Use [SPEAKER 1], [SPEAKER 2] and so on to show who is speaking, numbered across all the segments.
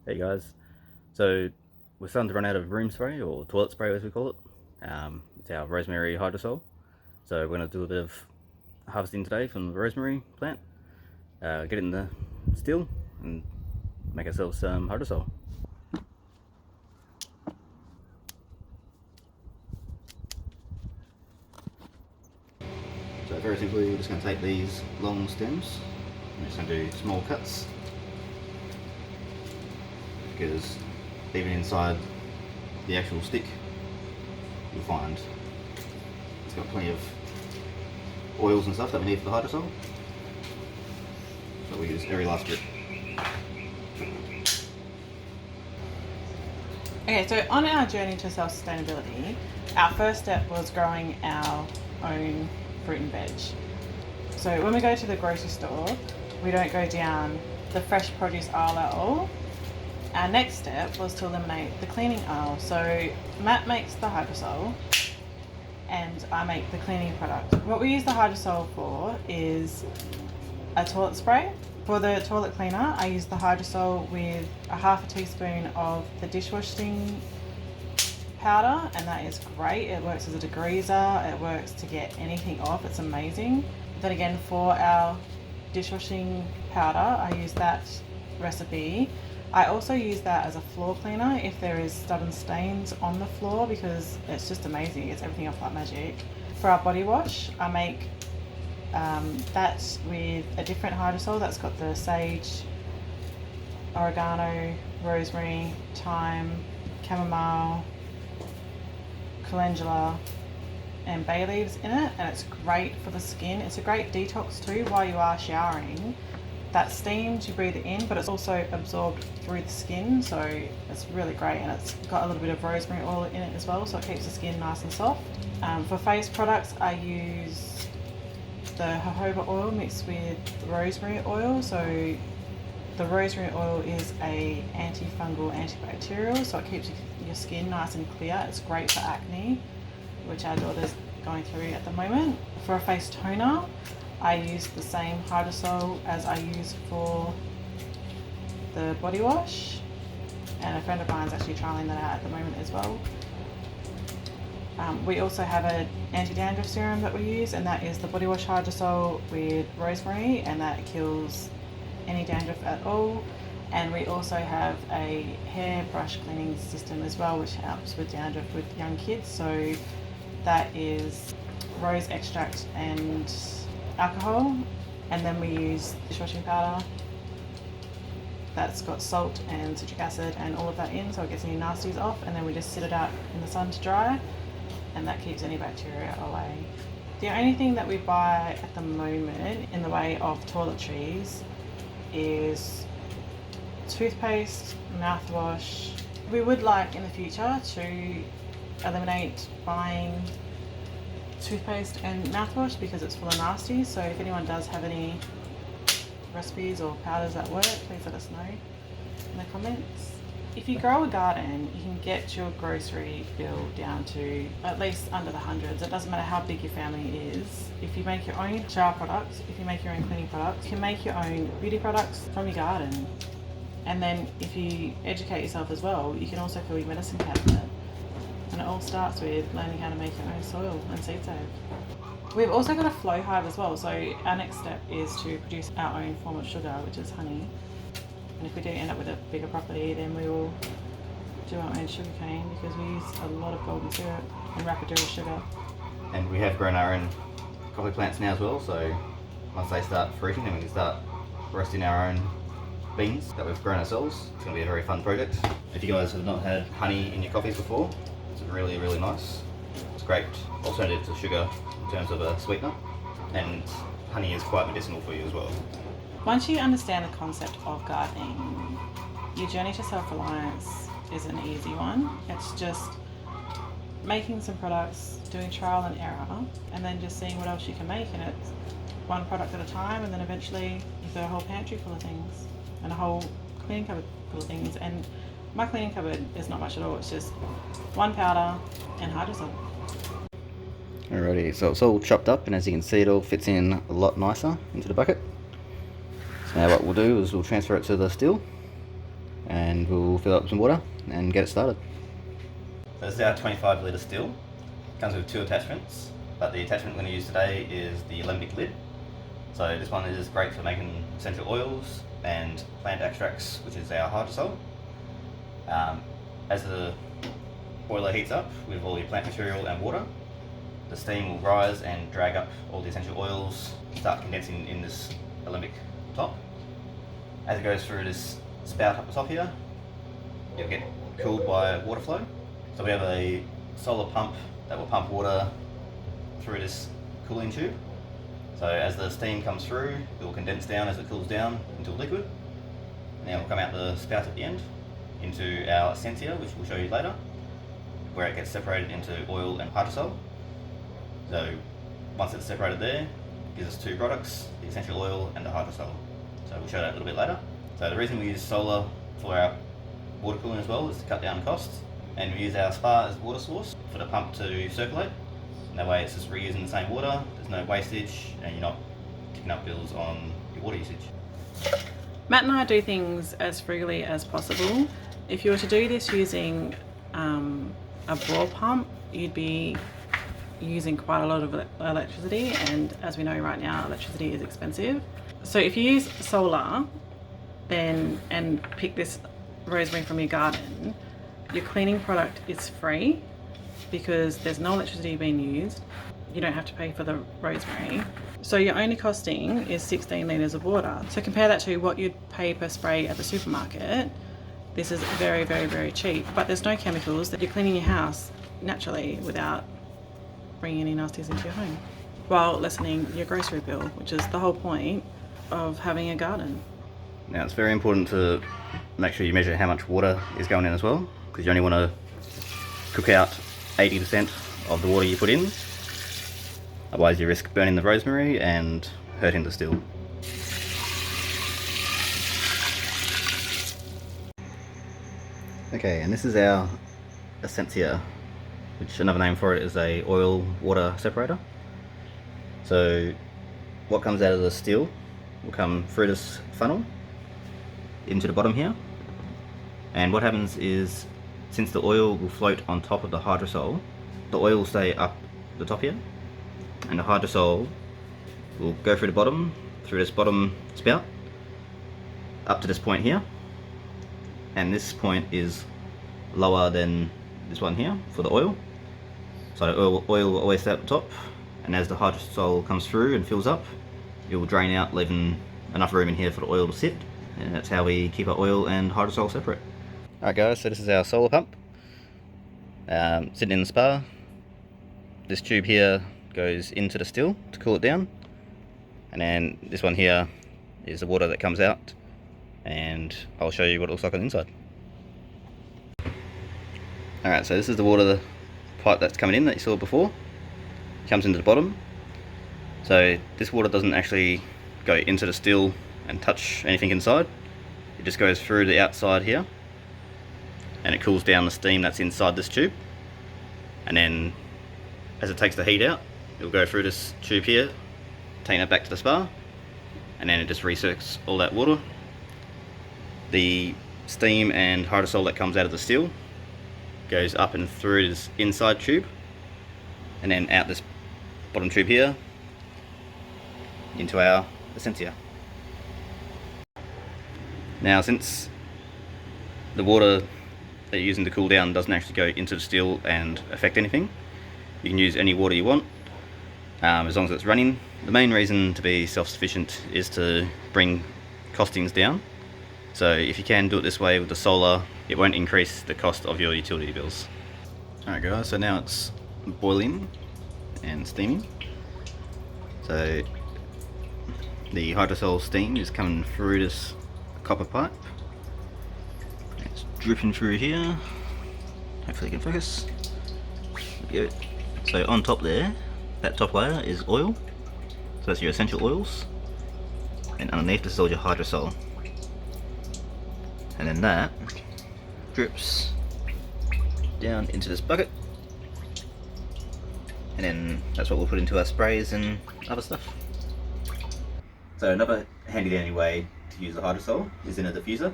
[SPEAKER 1] Hey guys, so we're starting to run out of room spray, or toilet spray as we call it. It's our Rosemary Hydrosol. So we're going to do a bit of harvesting today from the rosemary plant, get it in the still and make ourselves some hydrosol. So very simply, we're just going to take these long stems, we're just going to do small cuts, because even inside the actual stick you'll find it's got plenty of oils and stuff that we need for the hydrosol, so we use every last bit.
[SPEAKER 2] Okay, so on our journey to self-sustainability, our first step was growing our own fruit and veg. So when we go to the grocery store, we don't go down the fresh produce aisle at all. Our next step was to eliminate the cleaning aisle. So Matt makes the hydrosol and I make the cleaning product. What we use the hydrosol for is a toilet spray. For the toilet cleaner, I use the hydrosol with a half a teaspoon of the dishwashing powder, and that is great. It works as a degreaser, it works to get anything off, it's amazing. Then again, for our dishwashing powder, I use that recipe. I also use that as a floor cleaner if there is stubborn stains on the floor, because it's just amazing, it gets everything off like magic. For our body wash, I make that's with a different hydrosol that's got the sage, oregano, rosemary, thyme, chamomile, calendula and bay leaves in it, and it's great for the skin. It's a great detox too while you are showering. That steams, you breathe it in, but it's also absorbed through the skin, so it's really great, and it's got a little bit of rosemary oil in it as well, so it keeps the skin nice and soft. For face products, I use the jojoba oil mixed with rosemary oil. So the rosemary oil is a antifungal, antibacterial, so it keeps your skin nice and clear. It's great for acne, which our daughter's going through at the moment. For a face toner, I use the same hydrosol as I use for the body wash, and a friend of mine's actually trialing that out at the moment as well. We also have an anti-dandruff serum that we use, and that is the body wash hydrosol with rosemary, and that kills any dandruff at all. And we also have a hair brush cleaning system as well, which helps with dandruff with young kids. So that is rose extract and alcohol, and then we use dishwashing powder that's got salt and citric acid and all of that in, so it gets any nasties off, and then we just sit it out in the sun to dry, and that keeps any bacteria away. The only thing that we buy at the moment in the way of toiletries is toothpaste, mouthwash. We would like in the future to eliminate buying toothpaste and mouthwash because it's full of nasties, so if anyone does have any recipes or powders that work, please let us know in the comments. If you grow a garden, you can get your grocery bill down to at least under the hundreds. It doesn't matter how big your family is. If you make your own shower products, if you make your own cleaning products, you can make your own beauty products from your garden. And then if you educate yourself as well, you can also fill your medicine cabinet. And it all starts with learning how to make your own soil and seed save. We've also got a flow hive as well, so our next step is to produce our own form of sugar, which is honey. And if we do end up with a bigger property, then we will do our own sugar cane, because we use a lot of golden syrup and rapadura sugar.
[SPEAKER 1] And we have grown our own coffee plants now as well, so once they start fruiting, then we can start roasting our own beans that we've grown ourselves. It's going to be a very fun project. If you guys have not had honey in your coffees before, it's really, really nice. It's a great alternative to sugar in terms of a sweetener, and honey is quite medicinal for you as well.
[SPEAKER 2] Once you understand the concept of gardening, your journey to self-reliance is an easy one. It's just making some products, doing trial and error, and then just seeing what else you can make, and it's one product at a time, and then eventually you've got a whole pantry full of things and a whole cleaning cupboard full of things. And my cleaning cupboard is not much at all, it's just one powder and hydrosol.
[SPEAKER 1] Alrighty, so it's all chopped up, and as you can see, it all fits in a lot nicer into the bucket. So now what we'll do is we'll transfer it to the still, and we'll fill up with some water and get it started. So this is our 25 litre still. It comes with 2 attachments, but the attachment we're going to use today is the alembic lid. So this one is great for making essential oils and plant extracts, which is our hydrosol. As the boiler heats up with all the plant material and water, the steam will rise and drag up all the essential oils, start condensing in this alembic top. As it goes through this spout up the top here, it'll get cooled by water flow. So we have a solar pump that will pump water through this cooling tube. So as the steam comes through, it will condense down as it cools down into a liquid, and then it will come out the spout at the end into our essentia, which we'll show you later, where it gets separated into oil and hydrosol. So once it's separated there, it gives us 2 products, the essential oil and the hydrosol. So we'll show that a little bit later. So the reason we use solar for our water cooling as well is to cut down costs, and we use our spa as water source for the pump to circulate. And that way it's just reusing the same water, there's no wastage, and you're not picking up bills on your water usage.
[SPEAKER 2] Matt and I do things as frugally as possible. If you were to do this using a bore pump, you'd be using quite a lot of electricity, and as we know right now, electricity is expensive. So if you use solar and pick this rosemary from your garden, your cleaning product is free because there's no electricity being used. You don't have to pay for the rosemary. So your only costing is 16 litres of water. So compare that to what you'd pay per spray at the supermarket. This is very, very, very cheap, but there's no chemicals, that you're cleaning your house naturally without bringing any nasties into your home, while lessening your grocery bill, which is the whole point of having a garden.
[SPEAKER 1] Now it's very important to make sure you measure how much water is going in as well, because you only want to cook out 80% of the water you put in. Otherwise you risk burning the rosemary and hurting the still. Okay, and this is our essentia, which another name for it is a oil water separator. So what comes out of the still will come through this funnel into the bottom here, and what happens is, since the oil will float on top of the hydrosol, the oil will stay up the top here, and the hydrosol will go through the bottom, through this bottom spout, up to this point here, and this point is lower than this one here for the oil. So the oil will always stay at the top, and as the hydrosol comes through and fills up, it will drain out, leaving enough room in here for the oil to sit, and that's how we keep our oil and hydrosol separate. Alright guys, so this is our solar pump, sitting in the spa. This tube here goes into the still to cool it down, and then this one here is the water that comes out, and I'll show you what it looks like on the inside. Alright, so this is the water pipe that's coming in that you saw before. It comes into the bottom. So this water doesn't actually go into the still and touch anything inside. It just goes through the outside here, and it cools down the steam that's inside this tube. And then as it takes the heat out, it'll go through this tube here, taking it back to the spa, and then it just recirculates all that water. The steam and hydrosol that comes out of the still goes up and through this inside tube, and then out this bottom tube here into our essentia. Now, since the water that you're using to cool down doesn't actually go into the still and affect anything, you can use any water you want, as long as it's running. The main reason to be self-sufficient is to bring costings down. So if you can do it this way with the solar, it won't increase the cost of your utility bills. Alright guys, so now it's boiling and steaming. So the hydrosol steam is coming through this copper pipe. It's dripping through here. Hopefully you can focus. There we go. So on top there, that top layer is oil. So that's your essential oils. And underneath this is all your hydrosol. And then that drips down into this bucket, and then that's what we'll put into our sprays and other stuff. So another handy dandy way to use the hydrosol is in a diffuser.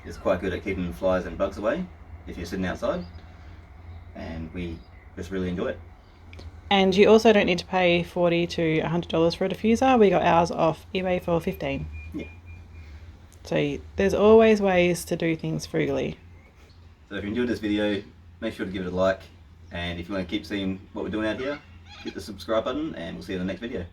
[SPEAKER 1] is quite good at keeping flies and bugs away if you're sitting outside, and we just really enjoy it.
[SPEAKER 2] And you also don't need to pay $40 to $100 for a diffuser. We got ours off eBay for $15.
[SPEAKER 1] Yeah.
[SPEAKER 2] So there's always ways to do things frugally.
[SPEAKER 1] So if you enjoyed this video, make sure to give it a like, and if you want to keep seeing what we're doing out here, hit the subscribe button, and we'll see you in the next video.